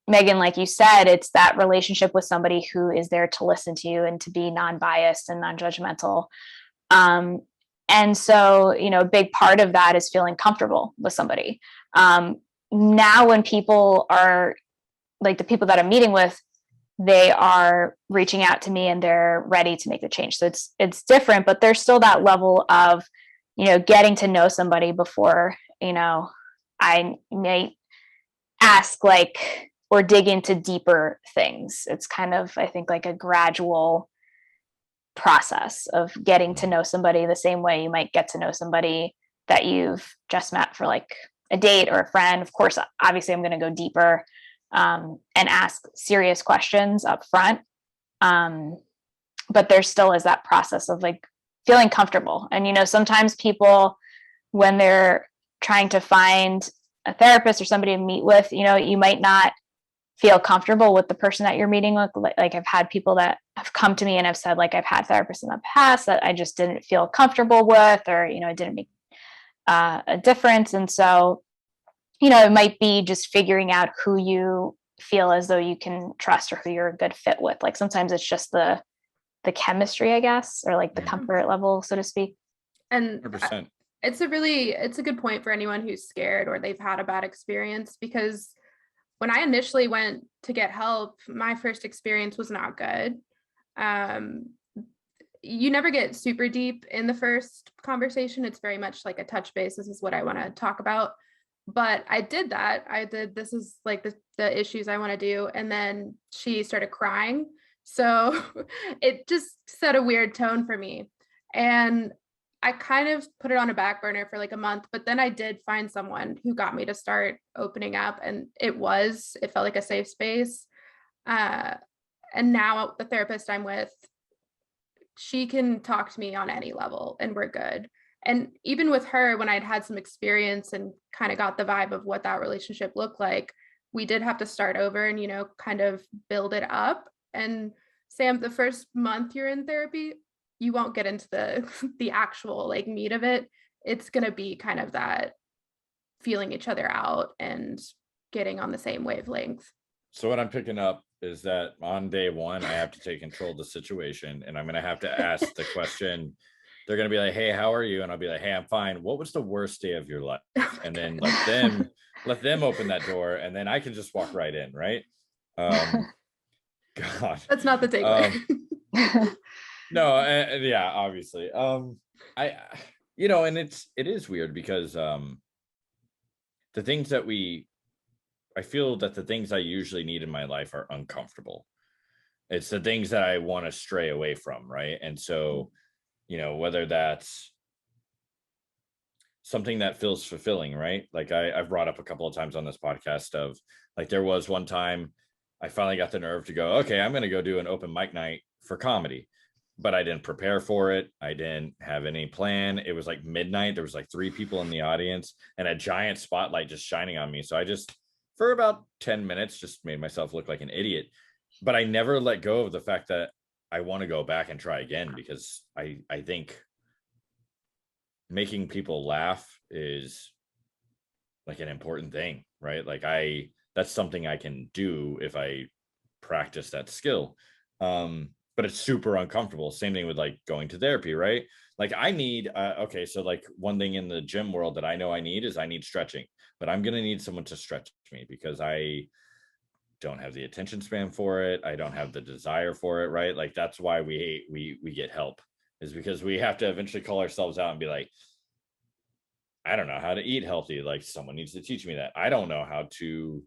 Megan, like you said, it's that relationship with somebody who is there to listen to you and to be non-biased and non-judgmental. And so, a big part of that is feeling comfortable with somebody. Now when people are like the people that I'm meeting with, they are reaching out to me and they're ready to make the change. So it's different, but there's still that level of, getting to know somebody before, I may ask like, or dig into deeper things. It's kind of, I think, like a gradual process of getting to know somebody the same way you might get to know somebody that you've just met for like a date or a friend. Of course, obviously I'm going to go deeper and ask serious questions up front. But there still is that process of like feeling comfortable. And, sometimes people, when they're trying to find a therapist or somebody to meet with, you might not feel comfortable with the person that you're meeting with. Like I've had people that have come to me and have said, like, I've had therapists in the past that I just didn't feel comfortable with, or, it didn't make a difference. And so, it might be just figuring out who you feel as though you can trust or who you're a good fit with. Like sometimes it's just the chemistry, I guess, or like the comfort level, so to speak. And 100%. It's a good point for anyone who's scared or they've had a bad experience, because when I initially went to get help, my first experience was not good. you never get super deep in the first conversation. It's very much like a touch base. This is what I want to talk about. But I did that. This is like the issues I want to do. And then she started crying. So it just set a weird tone for me. And I kind of put it on a back burner for like a month, but then I did find someone who got me to start opening up, and it felt like a safe space. And now the therapist I'm with, she can talk to me on any level and we're good. And even with her, when I'd had some experience and kind of got the vibe of what that relationship looked like, we did have to start over and, kind of build it up. And Sam, the first month you're in therapy, you won't get into the actual like meat of it. It's going to be kind of that feeling each other out and getting on the same wavelength. So what I'm picking up is that on day one, I have to take control of the situation, and I'm going to have to ask the question. They're going to be like, hey, how are you? And I'll be like, hey, I'm fine. What was the worst day of your life? And then let them open that door, and then I can just walk right in. Right. God, that's not the takeaway. No, yeah, obviously. And it is weird because the things that I feel that the things I usually need in my life are uncomfortable. It's the things that I want to stray away from, right? And so, whether that's something that feels fulfilling, right? Like I've brought up a couple of times on this podcast of like, there was one time I finally got the nerve to go, okay, I'm going to go do an open mic night for comedy. But I didn't prepare for it. I didn't have any plan. It was like midnight. There was like 3 people in the audience and a giant spotlight just shining on me. So I just, for about 10 minutes, just made myself look like an idiot. But I never let go of the fact that I want to go back and try again, because I think making people laugh is like an important thing, right? Like that's something I can do if I practice that skill. But it's super uncomfortable. Same thing with like going to therapy, right? Like I need, so like one thing in the gym world that I know I need stretching, but I'm going to need someone to stretch me because I don't have the attention span for it. I don't have the desire for it, right? Like that's why we get help, is because we have to eventually call ourselves out and be like, I don't know how to eat healthy. Like someone needs to teach me that. I don't know how to,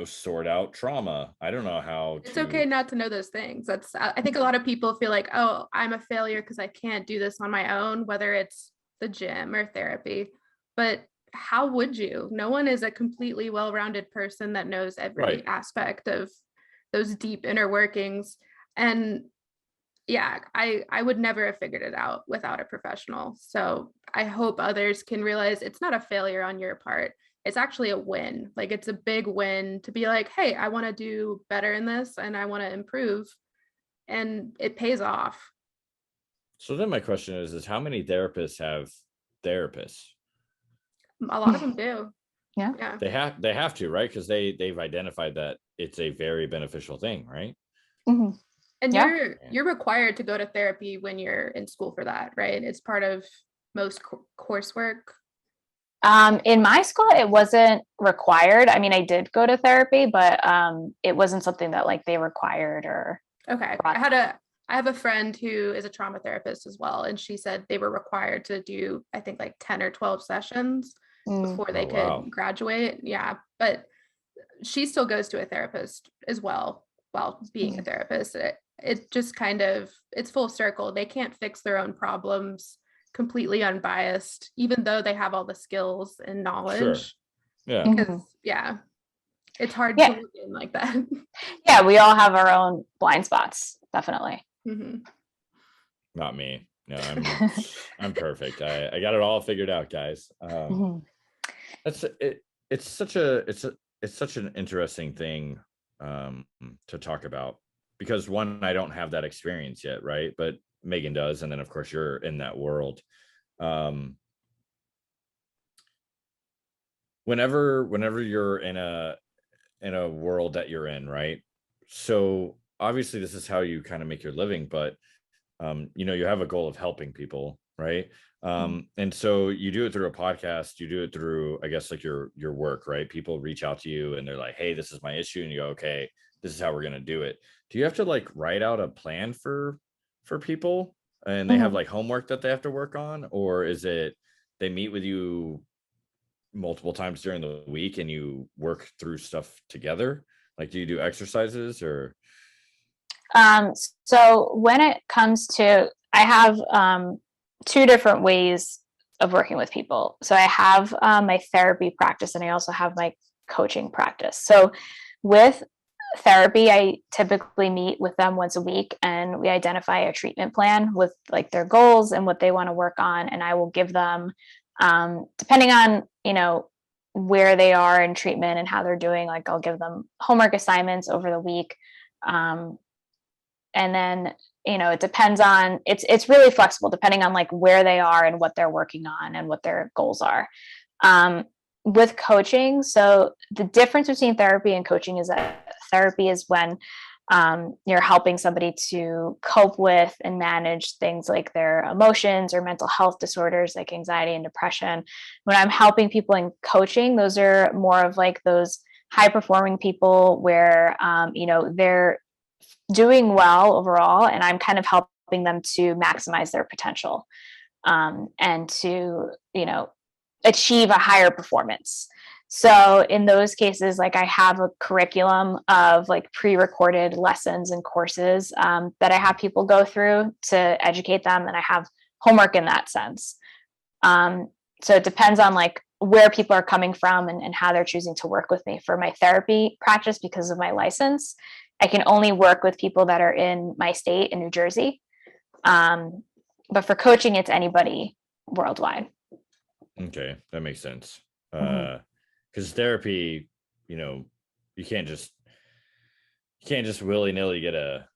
sort out trauma. I don't know how it's okay not to know those things. I think a lot of people feel like, oh, I'm a failure because I can't do this on my own, whether it's the gym or therapy. But how would you? No one is a completely well-rounded person that knows every aspect of those deep inner workings. And yeah, I would never have figured it out without a professional. So I hope others can realize it's not a failure on your part. It's actually a win. Like it's a big win to be like, hey, I want to do better in this and I want to improve, and it pays off. So then my question is how many therapists have therapists? A lot of them do. Yeah. They have to, right? Because they've identified that it's a very beneficial thing, right? Mm-hmm. And you're required to go to therapy when you're in school for that, right? It's part of most coursework. In my school, it wasn't required. I mean, I did go to therapy, but it wasn't something that like they required or. Okay. I have a friend who is a trauma therapist as well. And she said they were required to do, I think like 10 or 12 sessions before they could graduate. Yeah. But she still goes to a therapist as well while being a therapist. It just kind of, it's full circle. They can't fix their own problems completely unbiased, even though they have all the skills and knowledge. Sure. Yeah. Because it's hard to look in like that. Yeah, we all have our own blind spots, definitely. Mm-hmm. Not me. No, I'm perfect. I got it all figured out, guys. It's such an interesting thing to talk about, because one, I don't have that experience yet, right? But Megan does, and then of course you're in that world. Whenever you're in a world that you're in, right? So obviously this is how you kind of make your living, but you have a goal of helping people, right? And so you do it through a podcast, you do it through, I guess, like your work, right? People reach out to you and they're like, hey, this is my issue, and you go, okay, this is how we're going to do it. Do you have to like write out a plan for for people and they have like homework that they have to work on, or is it they meet with you multiple times during the week and you work through stuff together? Like, do you do exercises or? So when it comes to, I have two different ways of working with people. So I have my therapy practice and I also have my coaching practice. So with therapy, I typically meet with them once a week and we identify a treatment plan with like their goals and what they want to work on. And I will give them, depending on, where they are in treatment and how they're doing, like I'll give them homework assignments over the week. And then, it depends on, it's really flexible depending on like where they are and what they're working on and what their goals are. With coaching, so the difference between therapy and coaching is that therapy is when you're helping somebody to cope with and manage things like their emotions or mental health disorders like anxiety and depression. When I'm helping people in coaching, those are more of like those high performing people where, they're doing well overall, and I'm kind of helping them to maximize their potential and to, achieve a higher performance. So in those cases, like I have a curriculum of like pre-recorded lessons and courses that I have people go through to educate them, and I have homework in that sense. So it depends on like where people are coming from and how they're choosing to work with me. For my therapy practice, because of my license, I can only work with people that are in my state in New Jersey. But for coaching, it's anybody worldwide. Okay, that makes sense. Because therapy, you can't just willy-nilly get a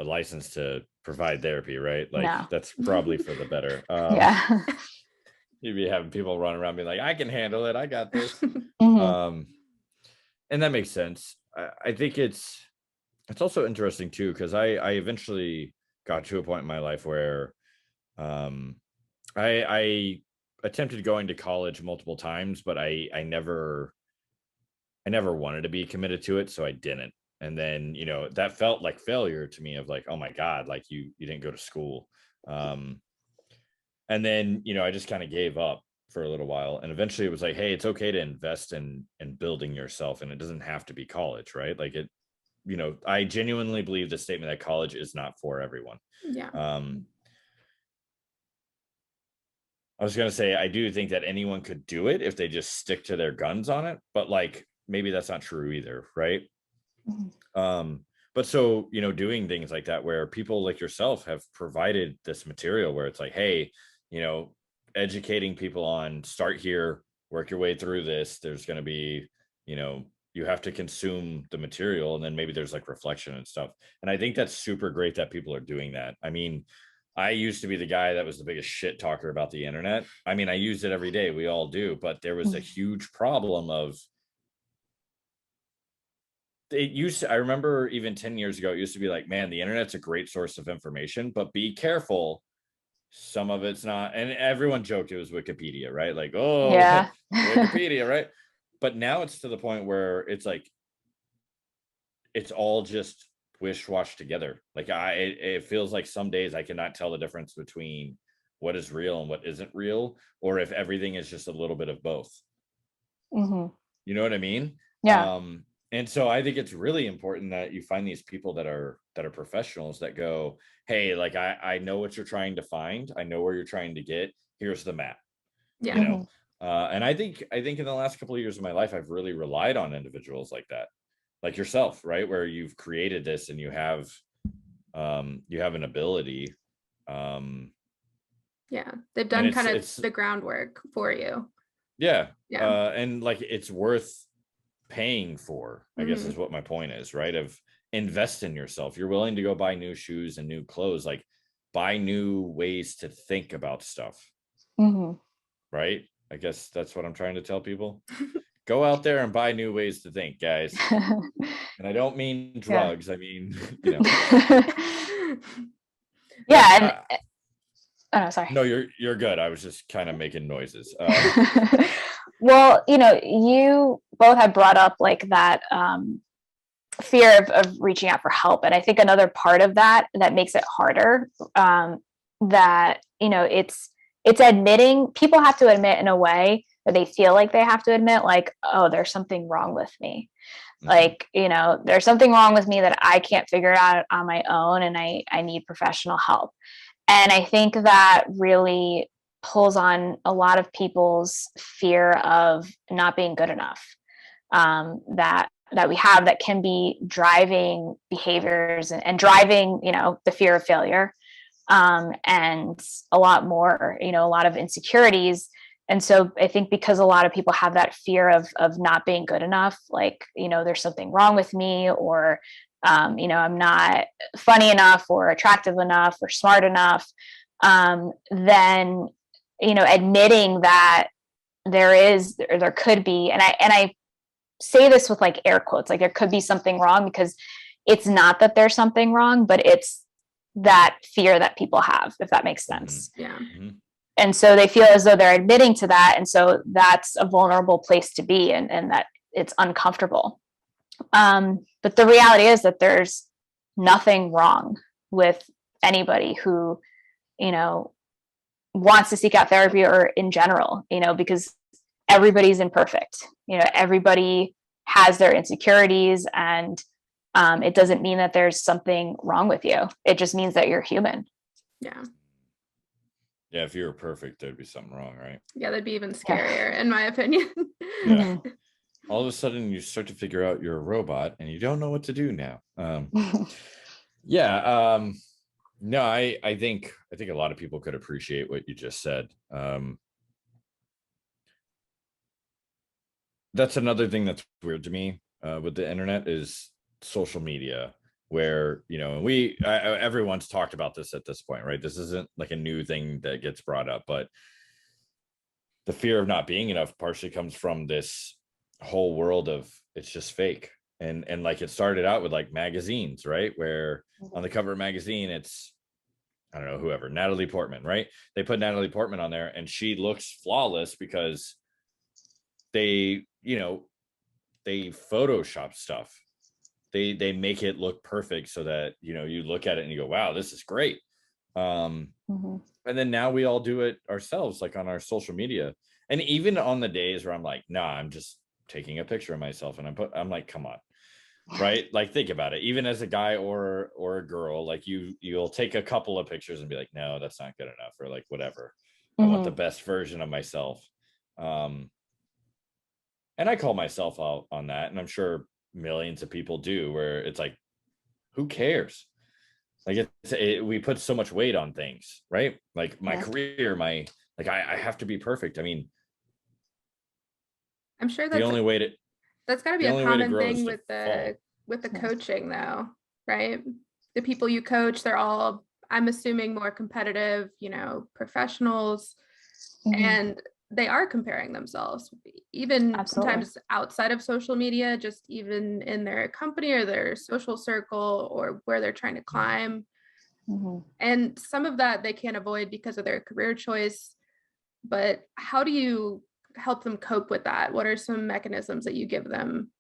license to provide therapy, right? Like no. That's probably for the better. Yeah. You'd be having people run around being like, I can handle it, I got this. And that makes sense. I think it's also interesting too, because I eventually got to a point in my life where I attempted going to college multiple times, but I never wanted to be committed to it, so I didn't. And then that felt like failure to me, of like, oh my god, like you didn't go to school. And then I just kind of gave up for a little while, and eventually it was like, hey, it's okay to invest in building yourself, and it doesn't have to be college, right? Like it, I genuinely believe the statement that college is not for everyone. Yeah. I was going to say, I do think that anyone could do it if they just stick to their guns on it, but like, maybe that's not true either. Right. But so, doing things like that, where people like yourself have provided this material where it's like, hey, educating people on start here, work your way through this. There's going to be, you have to consume the material, and then maybe there's like reflection and stuff. And I think that's super great that people are doing that. I mean, I used to be the guy that was the biggest shit talker about the internet. I mean, I used it every day. We all do. But there was a huge problem of I remember even 10 years ago, it used to be like, man, the internet's a great source of information, but be careful. Some of it's not. And everyone joked it was Wikipedia, right? Like, oh, yeah. Wikipedia, right? But now it's to the point where it's like, it's all just wish-wash together. Like it feels like some days I cannot tell the difference between what is real and what isn't real, or if everything is just a little bit of both. You know what I mean? Yeah. And so I think it's really important that you find these people that are professionals that go, hey, like I know what you're trying to find, I know where you're trying to get, here's the map. Yeah. And I think in the last couple of years of my life, I've really relied on individuals like that. Like yourself, right? Where you've created this and you have an ability. Yeah, they've done kind of the groundwork for you. Yeah. And like it's worth paying for, I guess is what my point is, right? Of invest in yourself. You're willing to go buy new shoes and new clothes, like buy new ways to think about stuff. Right? I guess that's what I'm trying to tell people. Go out there and buy new ways to think, guys. And I don't mean drugs. Yeah. I mean, Yeah. And sorry. No, you're good. I was just kind of making noises. Well, you both have brought up like that fear of reaching out for help. And I think another part of that makes it harder, that, you know, it's admitting, people have to admit in a way that they feel like they have to admit, like, oh, there's something wrong with me. Like, you know, there's something wrong with me that I can't figure it out on my own, and I need professional help. And I think that really pulls on a lot of people's fear of not being good enough, that we have, that can be driving behaviors and driving, you know, the fear of failure, and a lot more, you know, a lot of insecurities. And so I think because a lot of people have that fear of not being good enough, like, you know, there's something wrong with me, or, you know, I'm not funny enough or attractive enough or smart enough, then, you know, admitting that there could be, and I say this with like air quotes, like there could be something wrong, because it's not that there's something wrong, but it's that fear that people have, if that makes sense. Yeah. And so they feel as though they're admitting to that. And so that's a vulnerable place to be, and that it's uncomfortable. But the reality is that there's nothing wrong with anybody who, you know, wants to seek out therapy, or in general, you know, because everybody's imperfect. You know, everybody has their insecurities, and it doesn't mean that there's something wrong with you. It just means that you're human. Yeah. Yeah, if you were perfect, there'd be something wrong, right? Yeah, that'd be even scarier, in my opinion. Yeah. All of a sudden, you start to figure out you're a robot, and you don't know what to do now. Yeah. No, I think a lot of people could appreciate what you just said. That's another thing that's weird to me with the internet, is social media, where, you know, everyone's talked about this at this point, right? This isn't like a new thing that gets brought up, but the fear of not being enough partially comes from this whole world of it's just fake. And like, it started out with like magazines, right? Where on the cover of magazine, it's, I don't know, whoever, Natalie Portman, right? They put Natalie Portman on there, and she looks flawless because they, you know, they Photoshop stuff. They make it look perfect so that, you know, you look at it and you go, wow, this is great. And then now we all do it ourselves, like on our social media. And even on the days where I'm like, nah, I'm just taking a picture of myself, and I'm like, come on, right? Like, think about it. Even as a guy or a girl, like you'll take a couple of pictures and be like, no, that's not good enough, or like, whatever. I want the best version of myself. And I call myself out on that, and I'm sure millions of people do, where it's like, who cares? Like, we put so much weight on things, right? Like my career, I have to be perfect. I mean, I'm sure that's got to be a common thing with the coaching, though, right? The people you coach, they're all, I'm assuming, more competitive, you know, professionals, and they are comparing themselves, even sometimes outside of social media, just even in their company or their social circle, or where they're trying to climb. And some of that they can't avoid because of their career choice. But how do you help them cope with that? What are some mechanisms that you give them?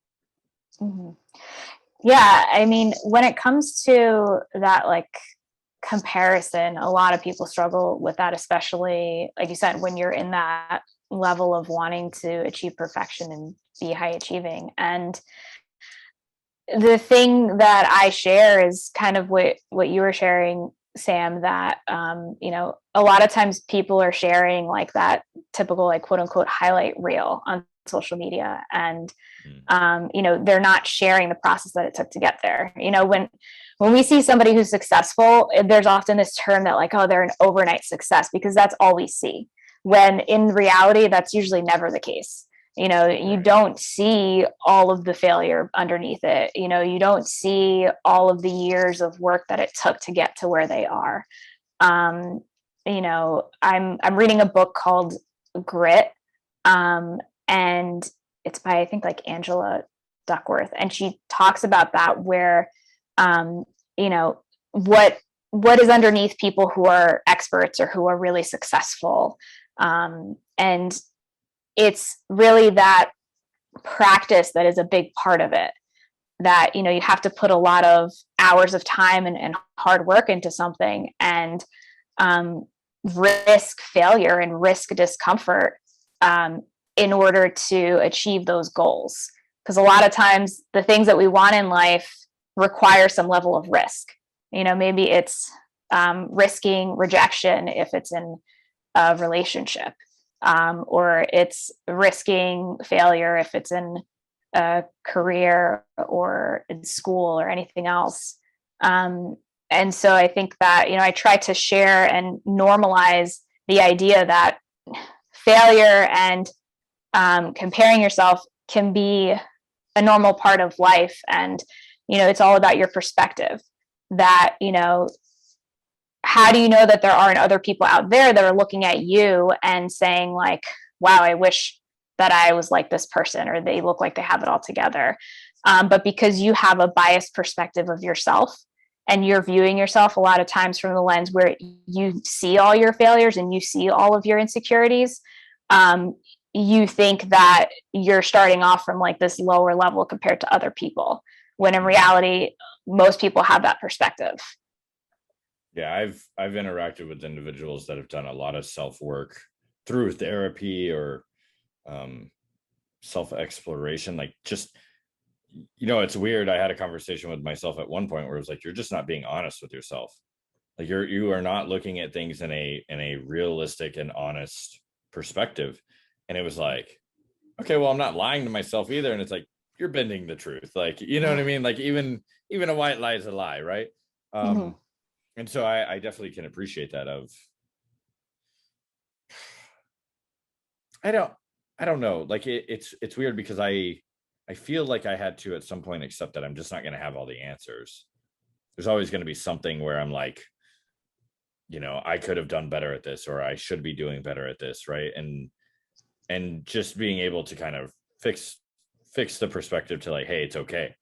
Yeah, I mean, when it comes to that, like, comparison, a lot of people struggle with that, especially, like you said, when you're in that level of wanting to achieve perfection and be high achieving. And the thing that I share is kind of what you were sharing, Sam, that you know, a lot of times people are sharing like that typical, like, quote unquote highlight reel on social media, and you know, they're not sharing the process that it took to get there. You know, when we see somebody who's successful, there's often this term that, like, oh, they're an overnight success, because that's all we see, when in reality that's usually never the case. You know, you don't see all of the failure underneath it. You know, you don't see all of the years of work that it took to get to where they are. You know, I'm reading a book called Grit, and it's by, I think, like, Angela Duckworth, and she talks about that, where you know, what is underneath people who are experts or who are really successful, and it's really that practice that is a big part of it. that, you know, you have to put a lot of hours of time and hard work into something, and risk failure and risk discomfort in order to achieve those goals. Because a lot of times the things that we want in life require some level of risk. You know, maybe it's risking rejection if it's in a relationship, or it's risking failure if it's in a career or in school or anything else. And so I think that, you know, I try to share and normalize the idea that failure and comparing yourself can be a normal part of life. And, you know, it's all about your perspective. That, you know, how do you know that there aren't other people out there that are looking at you and saying like, wow, I wish that I was like this person, or they look like they have it all together. But because you have a biased perspective of yourself, and you're viewing yourself a lot of times from the lens where you see all your failures and you see all of your insecurities, you think that you're starting off from like this lower level compared to other people, when in reality, most people have that perspective. Yeah, I've interacted with individuals that have done a lot of self-work through therapy or self-exploration. Like, just, you know, it's weird. I had a conversation with myself at one point where it was like, you're just not being honest with yourself. Like you are not looking at things in a realistic and honest perspective. And it was like, okay, well, I'm not lying to myself either. And it's like, you're bending the truth. Like, you know what I mean? Like even a white lie is a lie, right? And so I definitely can appreciate that. I don't know. Like it's weird because I feel like I had to at some point accept that I'm just not going to have all the answers. There's always going to be something where I'm like, you know, I could have done better at this, or I should be doing better at this, right? And just being able to kind of fix the perspective to like, hey, it's okay,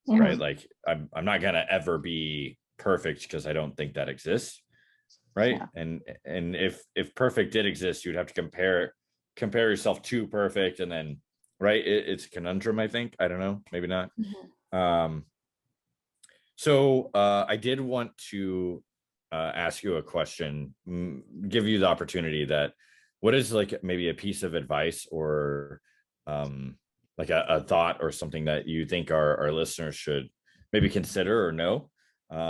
right? Like I'm not going to ever be perfect because I don't think that exists, right? Yeah. And if perfect did exist, you'd have to compare yourself to perfect, and then right, it's a conundrum, I think. I don't know, maybe not. So I did want to ask you a question, give you the opportunity that what is like maybe a piece of advice or like a thought or something that you think our listeners should maybe consider or know,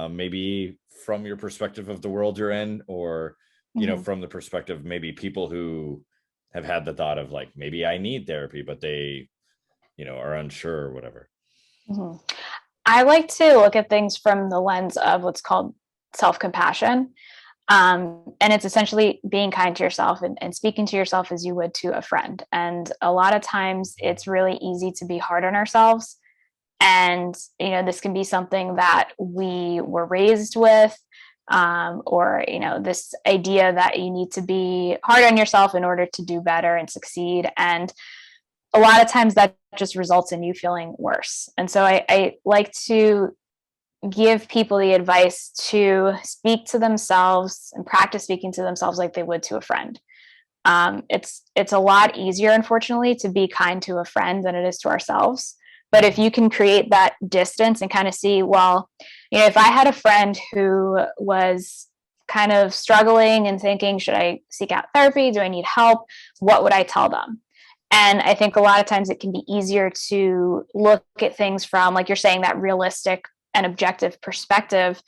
maybe from your perspective of the world you're in, or you know, from the perspective maybe people who have had the thought of like, maybe I need therapy, but they, you know, are unsure or whatever. I like to look at things from the lens of what's called self-compassion. And it's essentially being kind to yourself and speaking to yourself as you would to a friend. And a lot of times it's really easy to be hard on ourselves. And, you know, this can be something that we were raised with, or, you know, this idea that you need to be hard on yourself in order to do better and succeed. And a lot of times that just results in you feeling worse. And so I like to give people the advice to speak to themselves and practice speaking to themselves like they would to a friend. It's a lot easier, unfortunately, to be kind to a friend than it is to ourselves. But if you can create that distance and kind of see, well, you know, if I had a friend who was kind of struggling and thinking, should I seek out therapy? Do I need help? What would I tell them? And I think a lot of times it can be easier to look at things from, like you're saying, that realistic and objective perspective,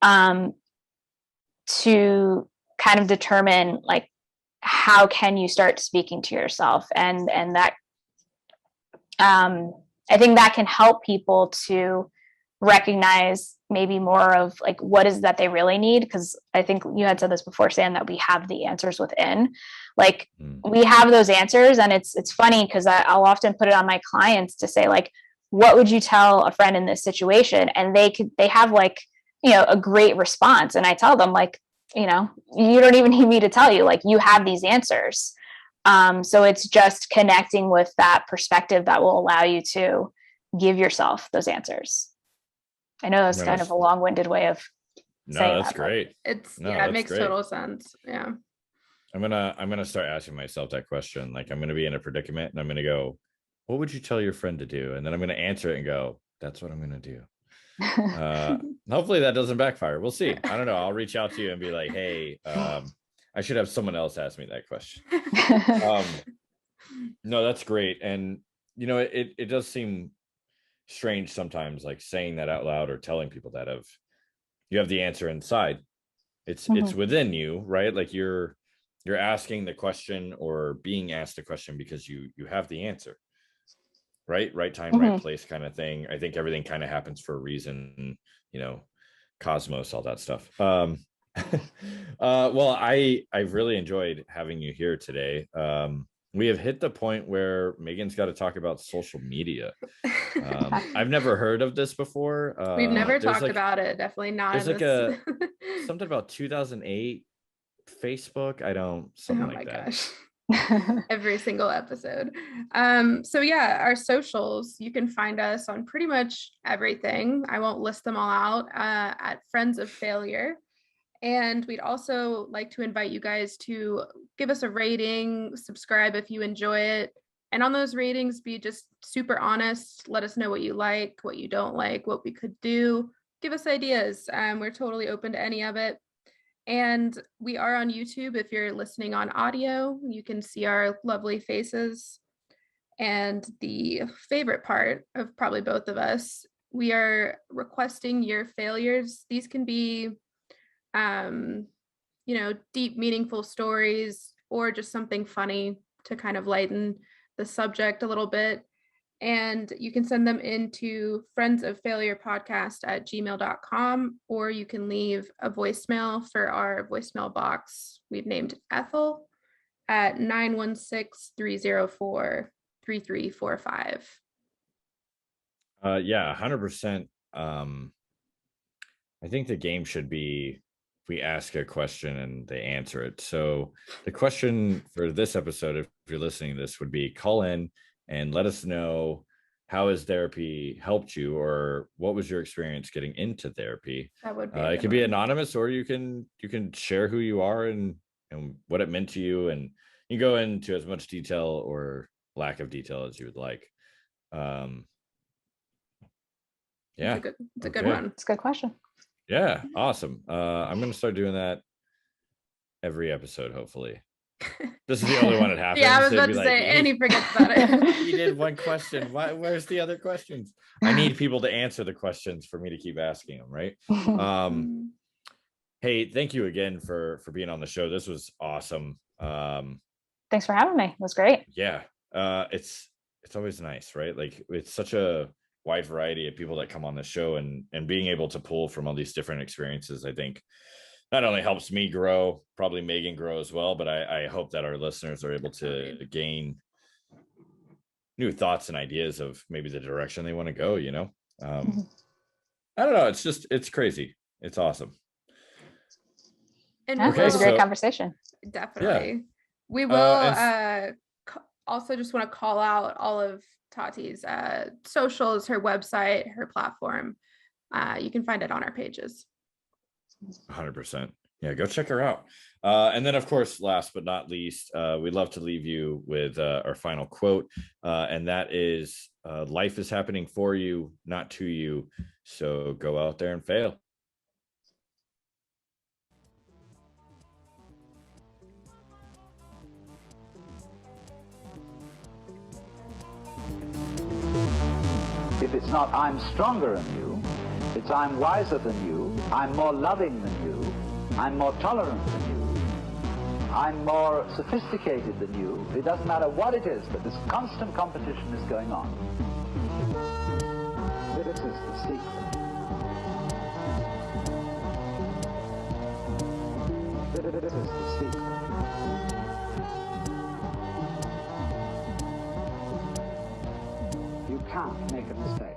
to kind of determine like, how can you start speaking to yourself? And that, I think that can help people to recognize maybe more of like, what is that they really need? Because I think you had said this before, Sam, that we have the answers within. Like we have those answers, and it's funny because I'll often put it on my clients to say like, what would you tell a friend in this situation? And they have like, you know, a great response. And I tell them like, you know, you don't even need me to tell you, like you have these answers. So it's just connecting with that perspective that will allow you to give yourself those answers. I know that's kind of a long-winded way of saying that's that, great. It makes total sense. Yeah. I'm gonna start asking myself that question. Like I'm gonna be in a predicament and I'm gonna go, what would you tell your friend to do? And then I'm gonna answer it and go, That's what I'm going to do. Hopefully that doesn't backfire. We'll see. I don't know. I'll reach out to you and be like, hey, I should have someone else ask me that question. No, that's great. And, you know, it does seem strange sometimes, like saying that out loud or telling people that you have the answer inside. It's within you, right? Like you're asking the question or being asked a question because you have the answer, right time, right place kind of thing. I think everything kind of happens for a reason, you know, cosmos, all that stuff. Well, I've really enjoyed having you here today. We have hit the point where Megan's got to talk about social media. I've never heard of this before. We've never talked about it. Definitely not. There's like something about 2008 Facebook. Something like that. Gosh. Every single episode. So yeah, our socials, you can find us on pretty much everything. I won't list them all out, at Friends of Failure. And we'd also like to invite you guys to give us a rating, subscribe if you enjoy it. And on those ratings, be just super honest. Let us know what you like, what you don't like, what we could do. Give us ideas. We're totally open to any of it. And we are on YouTube. If you're listening on audio, you can see our lovely faces. And the favorite part of probably both of us, we are requesting your failures. These can be you know, deep, meaningful stories, or just something funny to kind of lighten the subject a little bit. And you can send them into friendsoffailurepodcast@gmail.com, or you can leave a voicemail for our voicemail box we've named Ethel at 916-304-3345. Yeah, 100%. I think the game should be, we ask a question and they answer it. So the question for this episode, if you're listening to this, would be call in and let us know, how has therapy helped you, or what was your experience getting into therapy? That would be it can be anonymous, or you can share who you are and what it meant to you, and you go into as much detail or lack of detail as you would like. Yeah, it's a good one. It's a good question. Yeah, awesome. I'm gonna start doing that every episode, hopefully. This is the only one that happens. Yeah, I was about to say, and he forgets about it. He did one question. Where's the other questions? I need people to answer the questions for me to keep asking them, right? Hey, thank you again for being on the show. This was awesome. Thanks for having me. It was great. Yeah. It's always nice, right? Like, it's such a wide variety of people that come on the show, and being able to pull from all these different experiences, I think not only helps me grow, probably Megan grow as well, but I hope that our listeners are able to gain new thoughts and ideas of maybe the direction they want to go, you know? I don't know. It's crazy. It's awesome. And it was a great conversation. Definitely. Yeah. We will also just want to call out all of Tati's socials, her website, her platform. You can find it on our pages. 100%. Yeah, go check her out. And then, of course, last but not least, we'd love to leave you with our final quote, and that is, life is happening for you, not to you. So go out there and fail. If it's not I'm stronger than you, it's I'm wiser than you, I'm more loving than you, I'm more tolerant than you, I'm more sophisticated than you. It doesn't matter what it is, but this constant competition is going on. This is the secret. This is the secret. You can't make a mistake.